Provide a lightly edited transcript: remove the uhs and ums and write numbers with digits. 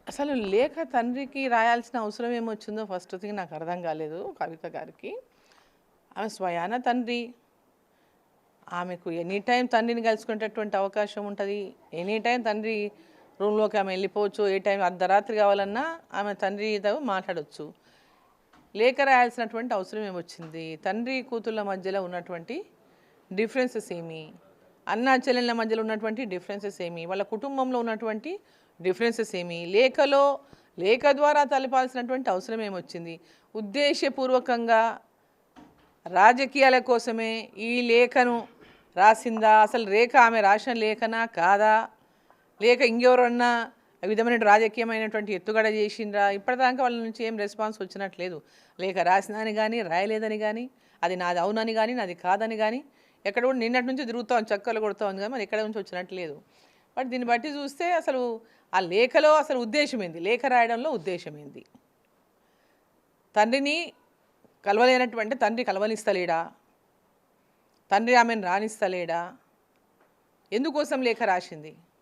అసలు లేఖ తండ్రికి రాయాల్సిన అవసరం ఏమొచ్చిందో ఫస్ట్ థింగ్ నాకు అర్థం కాలేదు కవిత గారికి. ఆమె స్వయాన తండ్రి. ఆమెకు ఎనీ టైం తండ్రిని కలుసుకునేటటువంటి అవకాశం ఉంటుంది. ఎనీ టైం తండ్రి రూమ్లోకి ఆమె వెళ్ళిపోవచ్చు. ఏ టైం అర్ధరాత్రి కావాలన్నా ఆమె తండ్రితో మాట్లాడవచ్చు. లేఖ రాయాల్సినటువంటి అవసరం ఏమొచ్చింది? తండ్రి కూతుళ్ళ మధ్యలో ఉన్నటువంటి డిఫరెన్సెస్ ఏమి, అన్నా చెల్లెళ్ళ మధ్యలో ఉన్నటువంటి డిఫరెన్సెస్ ఏమి, వాళ్ళ కుటుంబంలో ఉన్నటువంటి డిఫరెన్సెస్ ఏమి, లేఖ ద్వారా తలపాల్సినటువంటి అవసరం ఏమొచ్చింది? ఉద్దేశపూర్వకంగా రాజకీయాల కోసమే ఈ లేఖను రాసిందా? అసలు రేఖ ఆమె రాసిన లేఖనా కాదా? లేక ఇంకెవరన్నా విధమైన రాజకీయమైనటువంటి ఎత్తుగడ చేసిండ్రా? ఇప్పటిదాకా వాళ్ళ నుంచి ఏం రెస్పాన్స్ వచ్చినట్లేదు. లేఖ రాసినని కానీ రాయలేదని కానీ, అది నాది అవునని కానీ నాది కాదని కానీ, ఎక్కడ కూడా నిన్నటి నుంచి తిరుగుతాం చక్కలు కొడుతూ ఉంది కానీ మరి ఎక్కడ నుంచి వచ్చినట్లేదు. బట్ దీన్ని బట్టి చూస్తే అసలు ఆ లేఖలో అసలు ఉద్దేశం ఏంది? లేఖ రాయడంలో ఉద్దేశం ఏంది? తండ్రిని కలవలేనటువంటి తండ్రి కలవనిస్తలేడా? తండ్రి ఆమెను రాణిస్తలేడా? ఎందుకోసం లేఖ రాసింది?